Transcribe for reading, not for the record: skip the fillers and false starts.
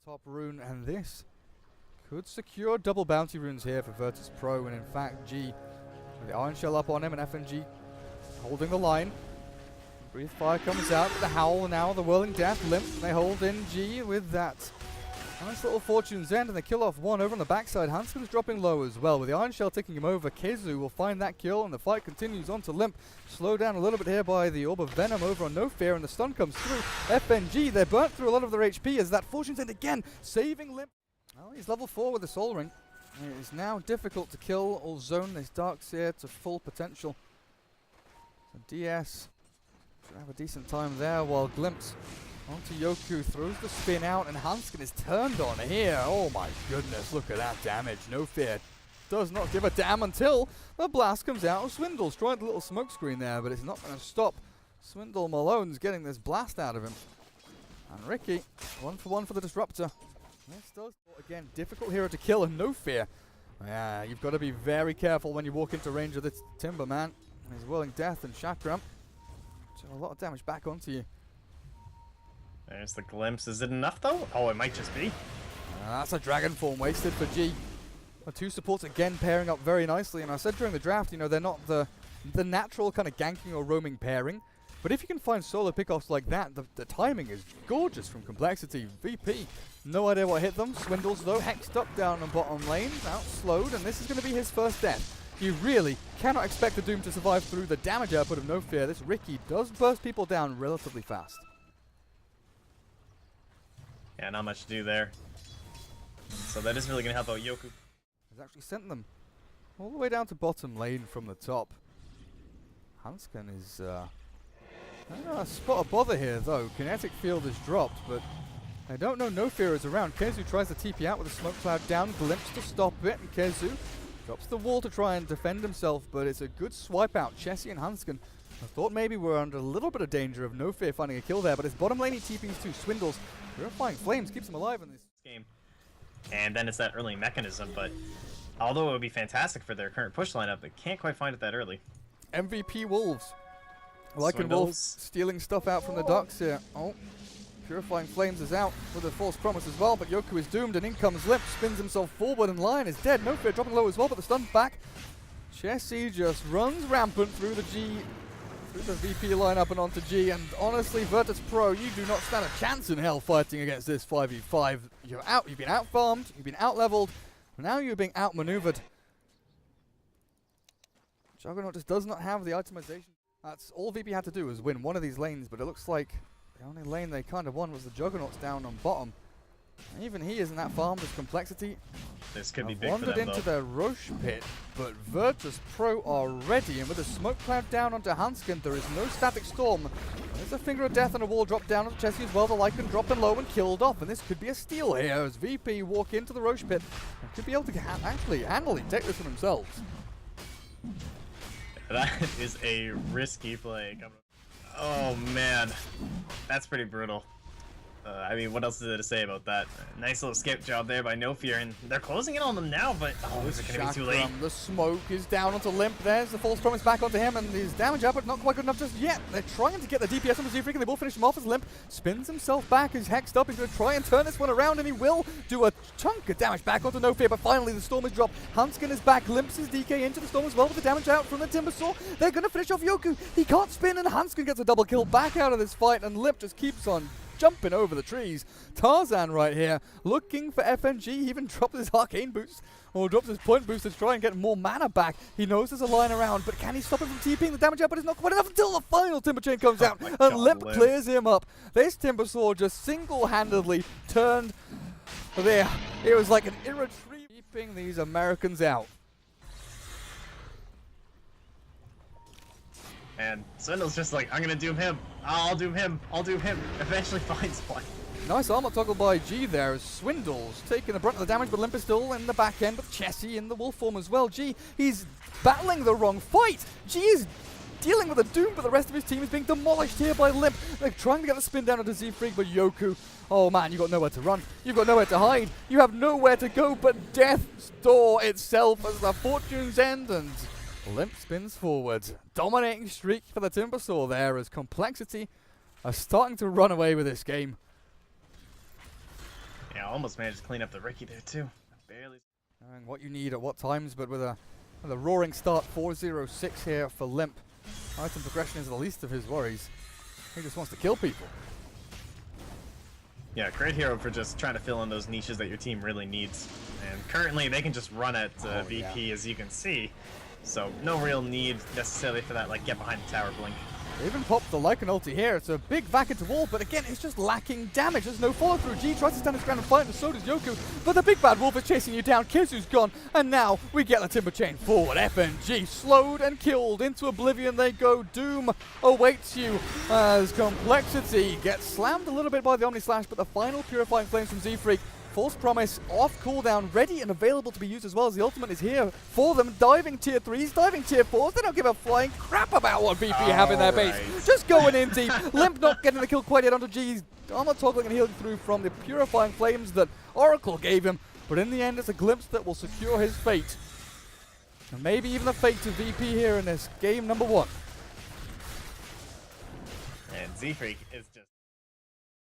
top rune, and this could secure double bounty runes here for Virtus.pro, and in fact G with the Iron Shell up on him and FNG holding the line. Breathe Fire comes out with the Howl, and now the Whirling Death. Limp, they hold in G with that nice little Fortune's End, and they kill off one over on the backside. Handsken is dropping low as well with the Iron Shell taking him over. KheZu will find that kill, and the fight continues on to Limp. Slowed down a little bit here by the Orb of Venom over on No Fear, and the stun comes through. FNG, they're burnt through a lot of their HP as that Fortune's End again, saving Limp. Well, he's level 4 with the Soul Ring. It is now difficult to kill or zone this Dark Seer to full potential. So DS should have a decent time there, while Glimpse onto Yoku throws the spin out, and Handsken is turned on here. Oh my goodness, look at that damage. No Fear does not give a damn until the blast comes out of Swindle's trying the little smoke screen there, but it's not going to stop Swindle. Malone's getting this blast out of him. And Ricky, 1 for 1 for the Disruptor. This does, again, difficult hero to kill, and No Fear. Yeah, you've got to be very careful when you walk into range of this Timber, man. And his Whirling Death and Chakram. So a lot of damage back onto you. There's the glimpse. Is it enough, though? Oh, it might just be. That's a Dragon Form wasted for G. The two supports, again, pairing up very nicely. And I said during the draft, you know, they're not the natural kind of ganking or roaming pairing. But if you can find solo pickoffs like that, the timing is gorgeous from compLexity. VP, no idea what hit them. Swindles, though, hexed up down on bottom lane, out slowed, and this is going to be his first death. You really cannot expect the Doom to survive through the damage output of No Fear. This Ricky does burst people down relatively fast. Yeah, not much to do there. So that is really going to help out Yoku. He's actually sent them all the way down to bottom lane from the top. Handsken is a spot of bother here, though. Kinetic Field is dropped, but I don't know No Fear is around. KheZu tries to TP out with a smoke cloud down, Glimpse to stop it, and KheZu drops the wall to try and defend himself, but it's a good swipe out. Chessie and Handsken, I thought maybe we're under a little bit of danger of No Fear finding a kill there, but his bottom lane he TPs too. Swindles, Purifying Flames keeps him alive in this game. And then it's that early mechanism, but although it would be fantastic for their current push lineup, they can't quite find it that early. MVP Wolves. Lycan Wolves stealing stuff out from the Ducks here. Oh, Purifying Flames is out with a false promise as well, but Yoku is doomed, and in comes Limp, spins himself forward, and Lion is dead. No Fear dropping low as well, but the stun's back. Chessie just runs rampant through the VP lineup and onto G, and honestly, Virtus.pro, you do not stand a chance in hell fighting against this 5v5. You've been out-farmed, you've been out-leveled, now you're being out-maneuvered. Juggernaut just does not have the itemization. That's all VP had to do was win one of these lanes, but it looks like the only lane they kind of won was the Juggernauts down on bottom. And even he isn't that farmed as compLexity. This could be big for them, wandered into their Roche pit, but Virtus.pro are ready, and with a smoke cloud down onto Handsken, there is no static storm. There's a Finger of Death and a wall drop down onto Chessie as well. The Lycan dropped in low and killed off, and this could be a steal here as VP walk into the Roche pit and could be able to actually handily take this for themselves. That is a risky play. Oh man, that's pretty brutal. I mean, what else is there to say about that? Nice little skip job there by No Fear, and they're closing in on them now, but oh, is it going to be too late? The smoke is down onto Limp. There's the false promise back onto him, and his damage output not quite good enough just yet. They're trying to get the DPS on the Z-Freak, and they will finish him off as Limp spins himself back. He's hexed up. He's going to try and turn this one around, and he will do a chunk of damage back onto No Fear, but finally the storm is dropped. Handsken is back. Limps his DK into the storm as well with the damage out from the Timber Saw. They're going to finish off Yoku. He can't spin, and Handsken gets a double kill back out of this fight, and Limp just keeps on jumping over the trees. Tarzan right here looking for FNG. He even dropped his arcane boost, or drops his point boost to try and get more mana back. He knows there's a line around, but can he stop him from TPing? The damage output is not quite enough until the final Timber Chain comes out, and Limp clears him up. This Timber Saw just single-handedly turned there. It was like an irretrievable keeping these Americans out. And Swindle's just like, I'm gonna doom him. I'll doom him. I'll doom him. Eventually finds one. Nice armor toggle by G there as Swindle's taking the brunt of the damage, but Limp is still in the back end with Chessie in the wolf form as well. G, he's battling the wrong fight. G is dealing with a doom, but the rest of his team is being demolished here by Limp. They're trying to get the spin down onto Z-Freak, but Yoku, oh man, you've got nowhere to run. You've got nowhere to hide. You have nowhere to go but Death's Door itself as the Fortune's End, and Limp spins forward. Dominating streak for the Timber Saw there as compLexity are starting to run away with this game. Yeah, Yeah, almost managed to clean up the Ricky there too. Barely. And what you need at what times, but with a roaring start, 4-0-6 here for Limp. Item progression is the least of his worries. He just wants to kill people. Yeah, great hero for just trying to fill in those niches that your team really needs. And currently they can just run at VP, as you can see. So no real need necessarily for that, like, get behind the tower blink. They even popped the Lycan ulti here. It's a big back into wall, but again, it's just lacking damage. There's no follow through. G tries to stand his ground and fight, and so does Yoku. But the big bad wolf is chasing you down. KheZu's gone, and now we get the timber chain forward. FNG slowed and killed. Into oblivion they go. Doom awaits you as compLexity gets slammed a little bit by the Omni Slash, but the final purifying flames from Z-Freak. False Promise off cooldown, ready and available to be used as well, as the ultimate is here for them. Diving tier 3s, diving tier 4s. They don't give a flying crap about what VP have in their base. Just going in deep. Limp not getting the kill quite yet onto G's. Armor toggling and healing through from the purifying flames that Oracle gave him. But in the end, it's a glimpse that will secure his fate. And maybe even the fate of VP here in this game number 1. And Z-Freak is just